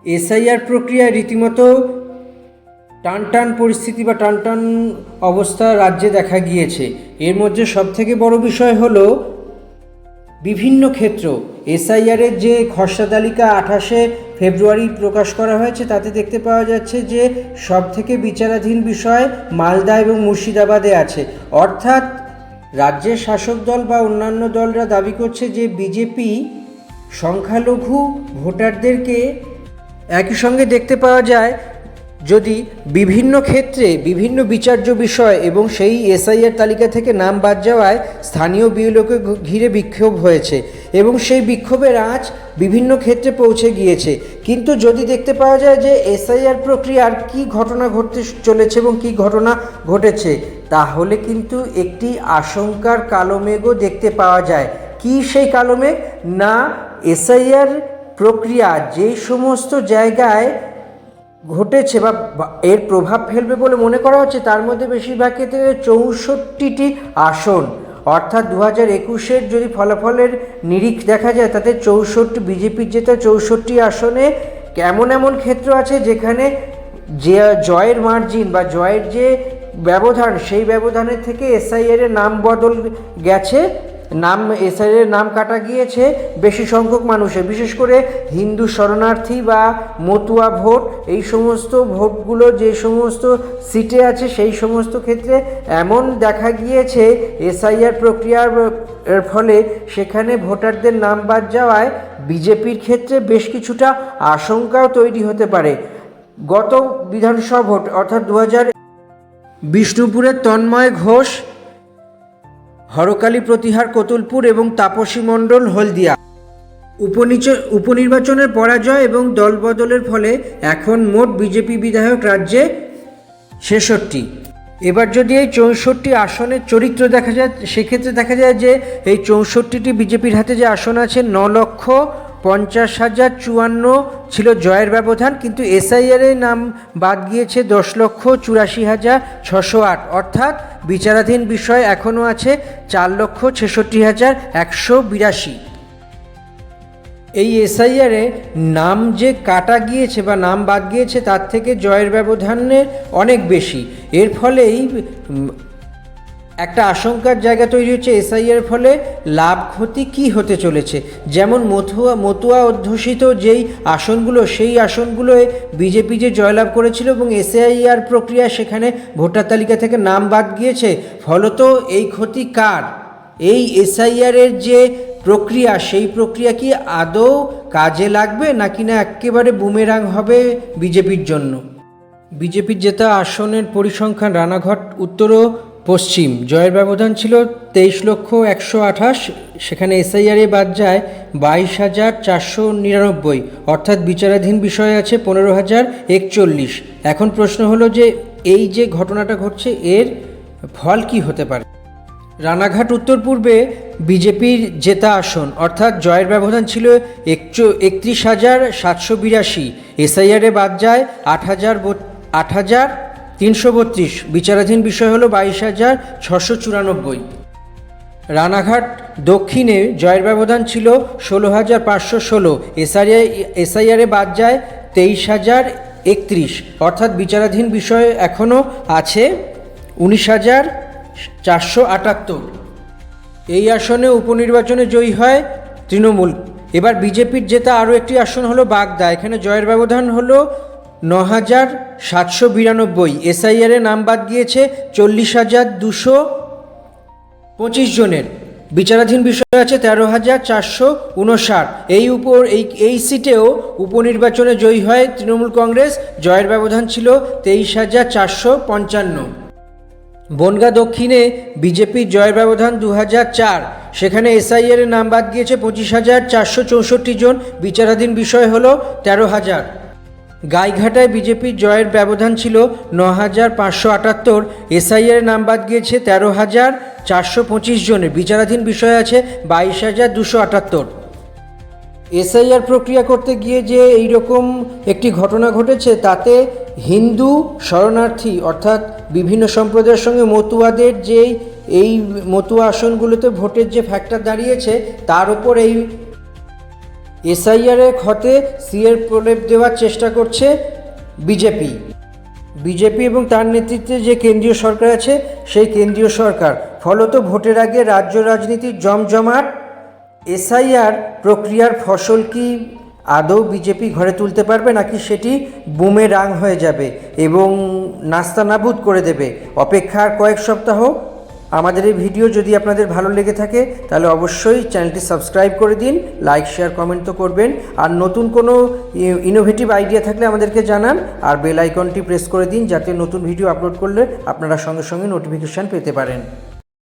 SIR প্রক্রিয়া রীতিমতো টানটান পরিস্থিতি বা টানটান অবস্থা রাজ্যে দেখা গিয়েছে। এর মধ্যে সবথেকে বড় বিষয় হলো বিভিন্ন ক্ষেত্র এসআইআরের যে খসড়া তালিকা 28শে ফেব্রুয়ারি প্রকাশ করা হয়েছে, তাতে দেখতে পাওয়া যাচ্ছে যে সবথেকে বিচারাধীন বিষয় মালদা এবং মুর্শিদাবাদে আছে। অর্থাৎ রাজ্যের শাসক দল বা অন্যান্য দলরা দাবি করছে যে বিজেপি সংখ্যালঘু ভোটারদেরকে একই সঙ্গে দেখতে পাওয়া যায় যদি বিভিন্ন ক্ষেত্রে বিভিন্ন বিচার্য বিষয় এবং সেই এসআইআর তালিকা থেকে নাম বাদ যাওয়ায় স্থানীয় বিএলওকে ঘিরে বিক্ষোভ হয়েছে এবং সেই বিক্ষোভের আঁচ বিভিন্ন ক্ষেত্রে পৌঁছে গিয়েছে। কিন্তু যদি দেখতে পাওয়া যায় যে এসআইআর প্রক্রিয়ার কী ঘটনা ঘটতে চলেছে এবং কী ঘটনা ঘটেছে, তাহলে কিন্তু একটি আশঙ্কার কালো মেঘও দেখতে পাওয়া যায়। কি সেই কালো মেঘ? না, এসআইআর প্রক্রিয়া যেই সমস্ত জায়গায় ঘটেছে বা এর প্রভাব ফেলবে বলে মনে করা হচ্ছে, তার মধ্যে বেশিরভাগ ক্ষেত্রে 64টি আসন, অর্থাৎ 2021-এর যদি ফলাফলের নিরিখ দেখা যায় তাতে বিজেপির জেতা 64 আসনে এমন এমন ক্ষেত্র আছে যেখানে যে জয়ের মার্জিন বা জয়ের যে ব্যবধান, সেই ব্যবধানের থেকে এসআইআরের নাম বদল গেছে, এসআইআরের নাম কাটা গিয়েছে বেশি সংখ্যক মানুষের, বিশেষ করে হিন্দু শরণার্থী বা মতুয়া ভোট, এই সমস্ত ভোটগুলো যে সমস্ত সিটে আছে সেই সমস্ত ক্ষেত্রে এমন দেখা গিয়েছে এসআইআর প্রক্রিয়ার ফলে সেখানে ভোটারদের নাম বাদ যাওয়ায় বিজেপির ক্ষেত্রে বেশ কিছুটা আশঙ্কাও তৈরি হতে পারে। গত বিধানসভা ভোট অর্থাৎ 2000 বিষ্ণুপুরের তন্ময় ঘোষ হরকালী প্রতিহার কতুলপুর এবং তাপসী মণ্ডল হলদিয়া উপনির্বাচনের পরাজয় এবং দলবদলের ফলে এখন মোট বিজেপি বিধায়ক রাজ্যে 66। এবার যদি এই 64 আসনের চরিত্র দেখা যায়, সেক্ষেত্রে দেখা যায় যে এই 64টি বিজেপির হাতে যে আসন আছে 9,50,054 ছিল জয়ের ব্যবধান, কিন্তু এসআইআরের নাম বাদ গিয়েছে 10,84,608, অর্থাৎ বিচারাধীন বিষয় এখনও আছে 4,66,182। এই এসআইআরে নাম যে কাটা গিয়েছে বা নাম বাদ গিয়েছে তার থেকে জয়ের ব্যবধানের অনেক বেশি। এর ফলেই একটা আশঙ্কার জায়গা তৈরি হচ্ছে এসআইআর ফলে লাভ ক্ষতি কী হতে চলেছে। যেমন মতুয়া অধ্যুষিত যেই আসনগুলো, সেই আসনগুলোয় বিজেপি যে জয়লাভ করেছিল এবং এসআইআর প্রক্রিয়া সেখানে ভোটার তালিকা থেকে নাম বাদ গিয়েছে, ফলত এই ক্ষতি কার? এই এসআইআরের যে প্রক্রিয়া, সেই প্রক্রিয়া কি আদৌ কাজে লাগবে নাকি না একেবারে বুমেরাং হবে বিজেপির জন্য? বিজেপির জেতা আসনের পরিসংখ্যান রানাঘাট উত্তর ও পশ্চিম, জয়ের ব্যবধান ছিল 23,128, সেখানে এসআইআরে বাদ যায় 22,499, অর্থাৎ বিচারাধীন বিষয় আছে 15,041। এখন প্রশ্ন হলো যে এই যে ঘটনাটা ঘটছে এর ফল কি হতে পারে? রানাঘাট উত্তর পূর্বে বিজেপির জেতা আসন, অর্থাৎ জয়ের ব্যবধান ছিল 31,782, এসআইআরে বাদ যায় 8,332, বিচারাধীন বিষয় হলো 22,694। রানাঘাট দক্ষিণে জয়ের ব্যবধান ছিল 16,516, এসআইআরে বাদ যায় 23,031, অর্থাৎ বিচারাধীন বিষয় এখনও আছে 19,478। এই আসনে উপনির্বাচনে জয়ী হয় তৃণমূল। এবার বিজেপির জেতা আরও একটি আসন হলো বাগদা, এখানে জয়ের ব্যবধান হলো 9,792, এসআইআরে নাম বাদ গিয়েছে 40,225 জনের, বিচারাধীন বিষয় আছে 13,459। এই সিটেও উপনির্বাচনে জয়ী হয় তৃণমূল কংগ্রেস, জয়ের ব্যবধান ছিল 23,455। বনগাঁ দক্ষিণে বিজেপির জয়ের ব্যবধান 2004, সেখানে এসআইআরের নাম বাদ গিয়েছে 25,464 জন, বিচারাধীন বিষয় হলো 13,000। গাইঘাটায় বিজেপির জয়ের ব্যবধান ছিল 9,578, এসআইআরের নাম বাদ গিয়েছে 13,425 জনের, বিচারাধীন বিষয় আছে 22,278। এসআইআর প্রক্রিয়া করতে গিয়ে যে এইরকম একটি ঘটনা ঘটেছে, তাতে হিন্দু শরণার্থী অর্থাৎ বিভিন্ন সম্প্রদায়ের সঙ্গে মতুয়াদের যেই এই মতুয়া আসনগুলোতে ভোটের যে ফ্যাক্টর দাঁড়িয়েছে, তার উপর এসআইআরের ক্ষতে সিএর প্রলেপ দেওয়ার চেষ্টা করছে বিজেপি এবং তার নেতৃত্বে যে কেন্দ্রীয় সরকার আছে সেই কেন্দ্রীয় সরকার। ফলত ভোটের আগে রাজ্য রাজনীতির জমজমাট। এসআইআর প্রক্রিয়ার ফসল কি আদৌ বিজেপি ঘরে তুলতে পারবে, নাকি সেটি বুমেরাং হয়ে যাবে এবং নাস্তানাবুদ করে দেবে? অপেক্ষার কয়েক সপ্তাহ। আমাদের এই ভিডিও যদি আপনাদের ভালো লেগে থাকে তাহলে অবশ্যই চ্যানেলটি সাবস্ক্রাইব করে দিন, লাইক শেয়ার কমেন্ট তো করবেন, আর নতুন কোনো ইনোভেটিভ আইডিয়া থাকলে আমাদেরকে জানান, আর বেল আইকনটি প্রেস করে দিন যাতে নতুন ভিডিও আপলোড করলে আপনারা সঙ্গে সঙ্গে নোটিফিকেশান পেতে পারেন।